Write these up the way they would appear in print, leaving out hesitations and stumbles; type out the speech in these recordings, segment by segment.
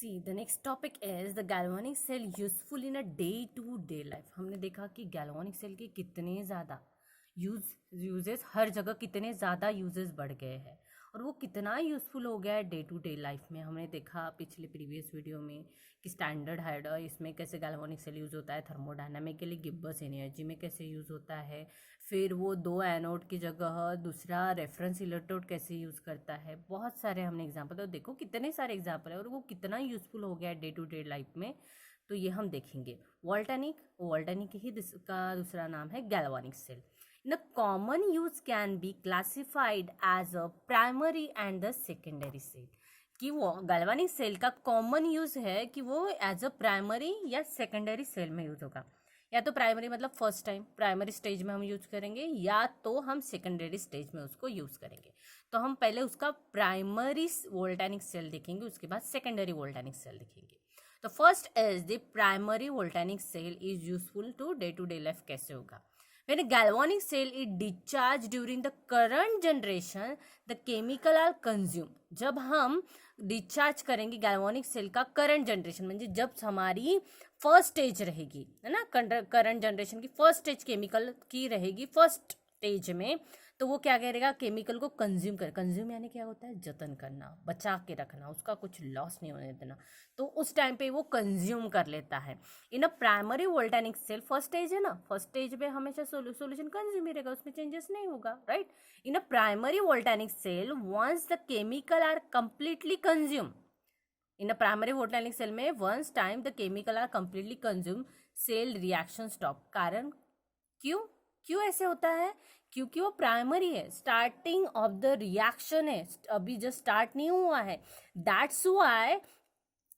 C the next topic is the galvanic cell useful in a day to day life. हमने देखा कि galvanic cell के कितने ज़्यादा यूजेस हर जगह कितने ज़्यादा यूजेस बढ़ गए हैं और वो कितना यूज़फुल हो गया है डे टू डे लाइफ में। हमने देखा पिछले प्रीवियस वीडियो में कि स्टैंडर्ड हाइड इसमें कैसे गैल्वेनिक सेल यूज़ होता है, थर्मोडायनामिकली गिब्बस एनर्जी में कैसे यूज़ होता है, फिर वो दो एनोड की जगह दूसरा रेफरेंस इलेक्ट्रोड कैसे यूज़ करता है। बहुत सारे हमने एग्जाम्पल, तो देखो कितने सारे एग्जाम्पल है और वो कितना यूज़फुल हो गया है डे टू डे लाइफ में। तो ये हम देखेंगे। वोल्टेनिक ही इसका दूसरा नाम है galvanic cell. The common use can be classified as a primary and the secondary cell। कि वो गैल्वेनिक सेल का कॉमन यूज है कि वो एज अ प्राइमरी या सेकेंडरी सेल में यूज होगा। या तो प्राइमरी मतलब फर्स्ट टाइम प्राइमरी स्टेज में हम यूज करेंगे या तो हम सेकेंडरी स्टेज में उसको यूज करेंगे। तो हम पहले उसका प्राइमरी वोल्टेनिक सेल देखेंगे, उसके बाद सेकेंडरी वोल्टेनिक सेल देखेंगे। तो first is the primary voltaic cell is useful to day life. कैसे होगा? When a galvanic cell is discharged during the current generation, the chemical are consumed। जब हम discharge करेंगे गैल्वेनिक सेल का current generation, म्हणजे जब हमारी फर्स्ट स्टेज रहेगी, है ना, करंट जनरेशन की फर्स्ट स्टेज केमिकल की रहेगी फर्स्ट स्टेज में, तो वो क्या करेगा, केमिकल को कंज्यूम कर। कंज्यूम यानी क्या होता है? जतन करना, बचा के रखना, उसका कुछ लॉस नहीं होने देना। तो उस टाइम पे वो कंज्यूम कर लेता है। In a primary voltaic cell first stage है ना, फर्स्ट स्टेज पे हमेशा सोल्यूशन कंज्यूम ही रहेगा, उसमें चेंजेस नहीं होगा, right. In a primary voltaic cell once the chemical are completely consume, in a primary voltaic cell में once time the chemical are completely consume cell reaction stop. कारण क्यों क्यों ऐसे होता है? क्योंकि वो प्राइमरी है, स्टार्टिंग ऑफ द रिएक्शन है, अभी जस्ट स्टार्ट नहीं हुआ है। That's why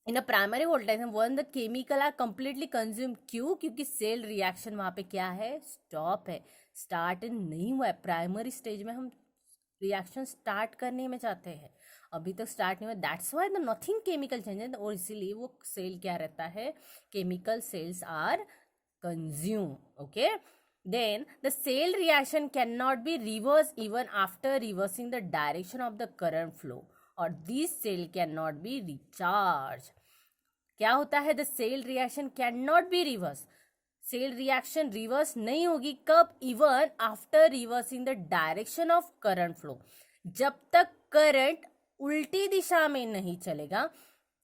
in a primary voltage when the chemical are completely consume. क्यों? क्योंकि सेल रिएक्शन वहां पे क्या है? स्टॉप है, स्टार्ट नहीं हुआ है। प्राइमरी स्टेज में हम रिएक्शन स्टार्ट करने में चाहते हैं, अभी तक स्टार्ट नहीं हुआ। That's why the nothing chemical changes, और इसीलिए वो सेल क्या रहता है? Chemical cells are consume. Okay, then the cell reaction cannot be reversed even after reversing the direction of the current flow, or this cell cannot be recharged। क्या होता है? the cell reaction cannot be reversed, cell reaction reverse नहीं होगी। कब? Even after reversing the direction of current flow, जब तक current उल्टी दिशा में नहीं चलेगा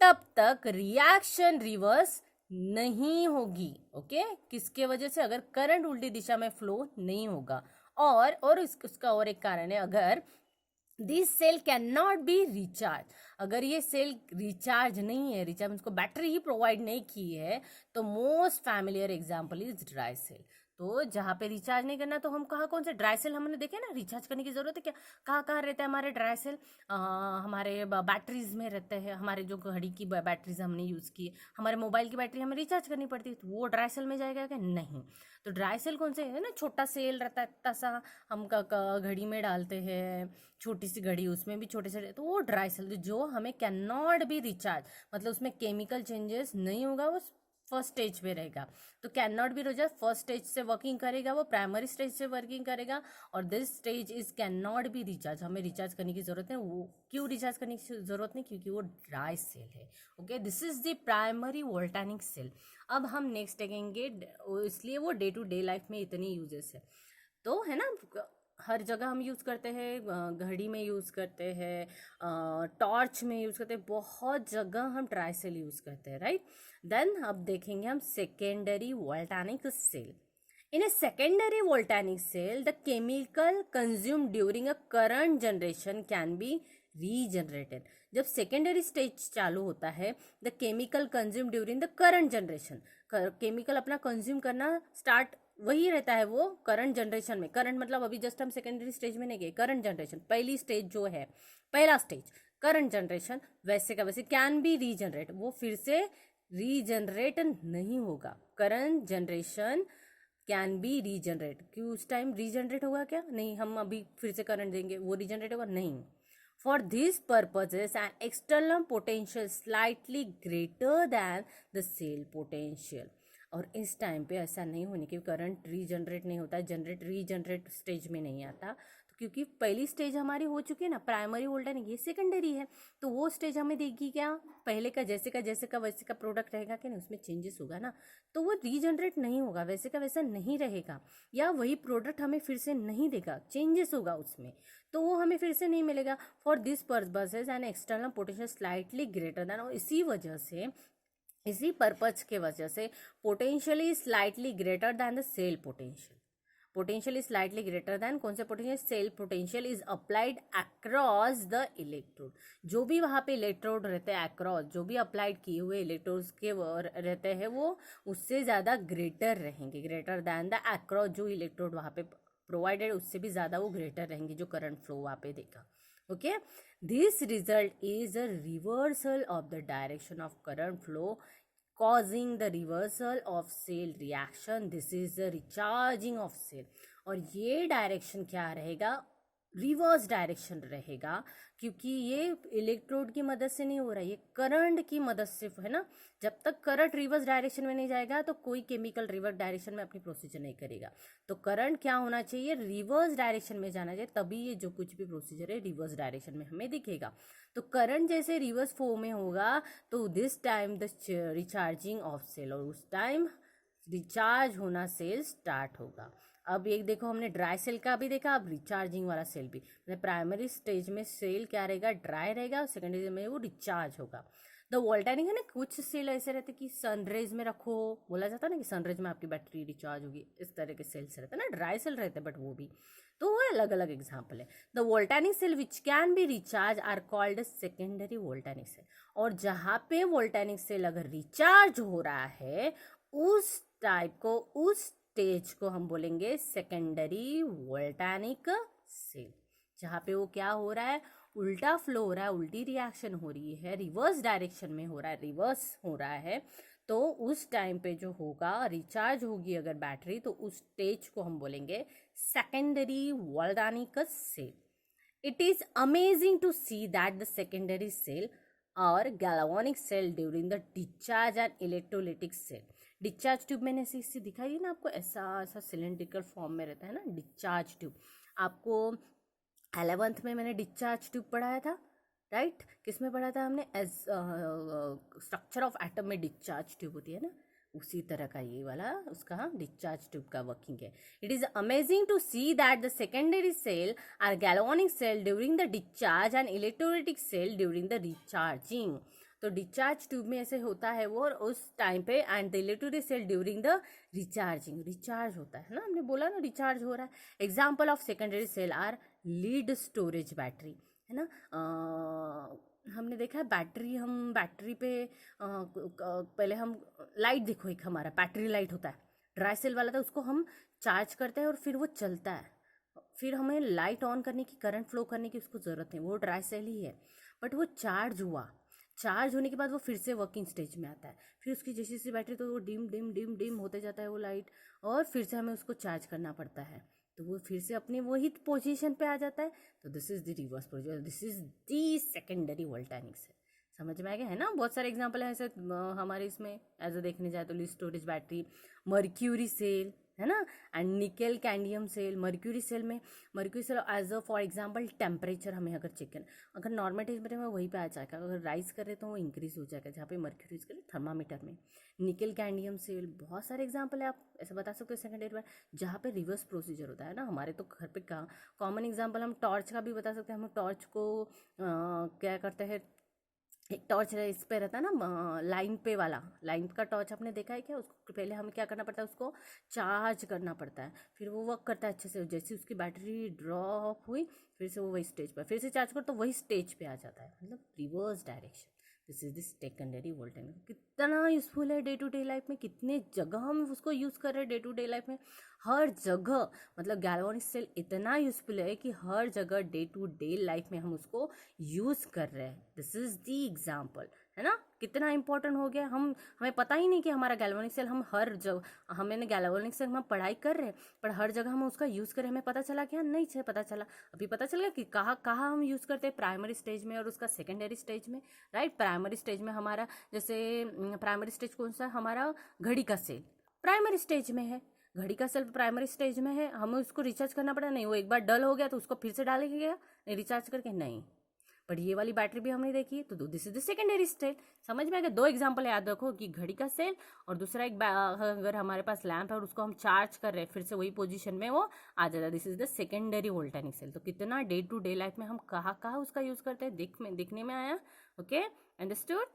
तब तक रिएक्शन रिवर्स नहीं होगी। ओके, किसके वजह से? अगर करंट उल्टी दिशा में फ्लो नहीं होगा। और उसका और एक कारण है, अगर this cell can not be recharge, अगर ये सेल रिचार्ज नहीं है, रिचार्ज उसको बैटरी ही प्रोवाइड नहीं की है, तो most familiar example is dry cell. तो जहाँ पे रिचार्ज नहीं करना, तो हम कहाँ कौन से ड्राई सेल हमने देखे ना, रिचार्ज करने की जरूरत है क्या? कहाँ कहाँ रहता है हमारे ड्राई सेल? हमारे बैटरीज में रहते हैं, हमारे जो घड़ी की बैटरीज हमने यूज़ की, हमारे मोबाइल की बैटरी हमें रिचार्ज करनी पड़ती है, तो वो ड्राई सेल में जाएगा क्या? नहीं। तो ड्राई सेल कौन से है ना, छोटा सेल रहता है, इतना सा हम घड़ी में डालते हैं, छोटी सी घड़ी, उसमें भी छोटे से, तो वो ड्राई सेल जो हमें कैन नॉट बी रिचार्ज, मतलब उसमें केमिकल चेंजेस नहीं होगा, वो फर्स्ट स्टेज पे रहेगा। तो can not be recharge, first stage से वर्किंग करेगा, वो प्राइमरी स्टेज से वर्किंग करेगा, और this stage is can not be recharge, हमें रिचार्ज करने की जरूरत है। वो क्यों रिचार्ज करने की जरूरत नहीं? क्योंकि वो ड्राई सेल है। Okay, this is the primary voltaic cell. अब हम नेक्स्ट देखेंगे, इसलिए वो डे टू डे लाइफ में इतनी यूजेस है, तो है ना, हर जगह हम यूज़ करते हैं, घड़ी में यूज़ करते हैं, टॉर्च में यूज़ करते हैं, बहुत जगह हम ड्राई सेल यूज़ करते हैं, राइट। देन अब देखेंगे हम secondary voltaic cell. In a secondary voltaic cell the chemical consume during a current generation can be regenerated. जब सेकेंडरी स्टेज चालू होता है, the chemical consume during the current generation, chemical अपना कंज्यूम करना start वही रहता है वो करंट जनरेशन में। करंट मतलब अभी जस्ट हम सेकेंडरी स्टेज में नहीं गए, करंट जनरेशन पहली स्टेज जो है, पहला स्टेज करंट जनरेशन, वैसे का वैसे कैन बी रीजनरेट, वो फिर से रीजनरेट नहीं होगा। Current generation can B regenerate, कि उस टाइम रीजनरेट होगा क्या? नहीं, हम अभी फिर से करंट देंगे, वो रीजनरेट होगा? नहीं। For this purposes an external potential slightly greater than the cell potential, और इस टाइम पे ऐसा नहीं होने की, करंट रीजनरेट नहीं होता है, रीजनरेट स्टेज में नहीं आता, तो क्योंकि पहली स्टेज हमारी हो चुकी है ना, प्राइमरी वोल्टेनिक, ये सेकेंडरी है। तो वो स्टेज हमें देगी क्या, पहले का जैसे का वैसे का प्रोडक्ट रहेगा कि नहीं, उसमें चेंजेस होगा ना, तो वो रीजनरेट नहीं होगा, वैसे का वैसा नहीं रहेगा, या वही प्रोडक्ट हमें फिर से नहीं देगा, चेंजेस होगा उसमें, तो वो हमें फिर से नहीं मिलेगा। For this purposes an external potential slightly greater than, और इसी पर्पज के वजह से potentially slightly greater than the cell potential, potential is slightly greater than कौन से potential, cell potential is applied across the electrode, जो भी वहाँ पे इलेक्ट्रोड रहते हैं अक्रॉस, जो भी अप्लाइड किए हुए इलेक्ट्रोड्स के रहते हैं वो उससे ज़्यादा ग्रेटर रहेंगे, ग्रेटर दैन द अक्रॉस, जो इलेक्ट्रोड वहाँ पे प्रोवाइडेड उससे भी ज़्यादा वो ग्रेटर रहेंगे, जो करंट फ्लो वहाँ पे देखा। Okay, this result is a reversal of the direction of current flow causing the reversal of cell reaction. This is the recharging of cell. और ये डायरेक्शन क्या रहेगा, रिवर्स डायरेक्शन रहेगा, क्योंकि ये इलेक्ट्रोड की मदद से नहीं हो रहा है, ये करंट की मदद से है ना। जब तक करंट रिवर्स डायरेक्शन में नहीं जाएगा तो कोई केमिकल रिवर्स डायरेक्शन में अपनी प्रोसीजर नहीं करेगा। तो करंट क्या होना चाहिए, रिवर्स डायरेक्शन में जाना चाहिए, तभी ये जो कुछ भी प्रोसीजर है रिवर्स डायरेक्शन में हमें दिखेगा। तो करंट जैसे रिवर्स फ्लो में होगा तो this time the recharging of cell, और उस टाइम रिचार्ज होना सेल स्टार्ट होगा। अब एक देखो हमने ड्राई सेल का भी देखा, अब रिचार्जिंग वाला सेल भी, मतलब प्राइमरी स्टेज में सेल क्या रहेगा, ड्राई रहेगा, और सेकेंडरी में वो रिचार्ज होगा। द वोल्टेनिक है ना, कुछ सेल ऐसे रहते कि सनरेज में रखो, बोला जाता है ना कि सनरेज में आपकी बैटरी रिचार्ज होगी, इस तरह के सेल्स रहते हैं ना, ड्राई सेल रहते हैं, बट वो भी तो वो अलग अलग एग्जाम्पल है। The voltaic cell which can be recharge are called secondary voltaic cell, और जहाँ पे वोल्टेनिक सेल अगर रिचार्ज हो रहा है उस टाइप को, उस स्टेज को हम बोलेंगे सेकेंडरी वोल्टेनिक सेल। जहाँ पे वो क्या हो रहा है, उल्टा फ्लो हो रहा है, उल्टी रिएक्शन हो रही है, रिवर्स डायरेक्शन में हो रहा है, रिवर्स हो रहा है, तो उस टाइम पे जो होगा, रिचार्ज होगी अगर बैटरी, तो उस स्टेज को हम बोलेंगे secondary voltaic cell. It is amazing to see that the secondary cell और galvanic cell during the discharge and electrolytic cell. Discharge tube मैंने ऐसे दिखाई दी ना आपको, ऐसा ऐसा सिलेंड्रिकल फॉर्म में रहता है ना डिस्चार्ज ट्यूब। आपको 11th में मैंने डिस्चार्ज ट्यूब पढ़ाया था, राइट, किस में पढ़ा था हमने, एज स्ट्रक्चर ऑफ एटम में डिस्चार्ज ट्यूब होती है ना, उसी तरह का ये वाला उसका डिस्चार्ज ट्यूब का वर्किंग है। It is amazing to see that the secondary cell are galvanic cell during the discharge and electrolytic cell during the recharging. तो डिस्चार्ज ट्यूब में ऐसे होता है वो, और उस टाइम पे, and the electrolytic cell during the recharging, recharge होता है ना, हमने बोला ना रिचार्ज हो रहा है। Example of secondary cell are lead storage battery, है ना, हमने देखा है बैटरी, हम बैटरी पे पहले हम लाइट, देखो एक हमारा बैटरी लाइट होता है, ड्राई सेल वाला था, उसको हम चार्ज करते हैं और फिर वो चलता है, फिर हमें लाइट ऑन करने की, करंट फ्लो करने की उसको ज़रूरत नहीं, वो ड्राई सेल ही है, बट वो चार्ज हुआ, चार्ज होने के बाद वो फिर से वर्किंग स्टेज में आता है, फिर उसकी जैसी जैसी बैटरी, तो वो डिम डिम डिम डिम होते जाता है वो लाइट, और फिर से हमें उसको चार्ज करना पड़ता है, तो वो फिर से अपनी वही पोजीशन पे आ जाता है। तो this is the reverse position, this is the secondary voltaic cell. समझ में आ गया है ना, बहुत सारे एग्जांपल है ऐसे हमारे इसमें, एज देखने जाए तो lead storage battery, mercury cell, है ना, and nickel cadmium cell. Mercury cell में, mercury cell as a for example temperature हमें अगर चेक करें, अगर नॉर्मल टेम्परेचर में वहीं पे आ जाएगा, अगर राइज कर रहे तो वो इंक्रीज हो जाएगा, जहाँ पे मर्क्यूरी यूज करें थर्मामीटर में। निकेल कैडमियम सेल, बहुत सारे एग्जांपल है, आप ऐसे बता सकते हो सेकेंडरी में, जहाँ पे रिवर्स प्रोसीजर होता है ना। हमारे तो घर पे कॉमन एग्जाम्पल हम टॉर्च का भी बता सकते हैं। हम टॉर्च को क्या करते हैं, एक टॉर्च इस पे रहता है ना लाइन पे वाला, लाइन का टॉर्च आपने देखा है क्या, उसको पहले हमें क्या करना पड़ता है, उसको चार्ज करना पड़ता है, फिर वो वर्क करता है अच्छे से, जैसे उसकी बैटरी ड्रॉप हुई फिर से वो वही स्टेज पर, फिर से चार्ज करो तो वही स्टेज पे आ जाता है, मतलब reverse direction. This is this secondary voltage. कितना यूजफुल है डे टू डे लाइफ में, कितने जगह हम उसको यूज़ कर रहे हैं डे टू डे लाइफ में, हर जगह, मतलब गैल्वेनिक सेल इतना यूजफुल है कि हर जगह डे टू डे लाइफ में हम उसको यूज़ कर रहे हैं। दिस इज दी एग्जाम्पल, है ना, कितना इंपॉर्टेंट हो गया। हमें पता ही नहीं कि हमारा गैल्वेनिक सेल, हम हर जगह, हमने गैल्वेनिक सेल हम पढ़ाई कर रहे हैं, पर हर जगह हम उसका यूज़ करें, हमें पता चला क्या, नहीं पता चला। अभी पता चल गया कि कहाँ कहाँ हम यूज़ करते हैं, प्राइमरी स्टेज में और उसका सेकेंडरी स्टेज में, राइट। प्राइमरी स्टेज में हमारा, जैसे प्राइमरी स्टेज कौन सा, हमारा घड़ी का सेल प्राइमरी स्टेज में है, घड़ी का सेल प्राइमरी स्टेज में है, हमें उसको रिचार्ज करना पड़ा नहीं, वो एक बार डल हो गया तो उसको फिर से डालेंगे क्या, नहीं रिचार्ज करके नहीं। बट ये वाली बैटरी भी हमने देखी है, तो this is the secondary stage. समझ में आ गया? दो एग्जांपल याद रखो कि घड़ी का सेल और दूसरा अगर हमारे पास लैंप है और उसको हम चार्ज कर रहे हैं, फिर से वही पोजीशन में वो आ जाता है, this is the secondary voltaic cell. तो कितना डे टू डे लाइफ में हम कहाँ कहाँ उसका यूज करते हैं दिखने में आया। Okay, understood.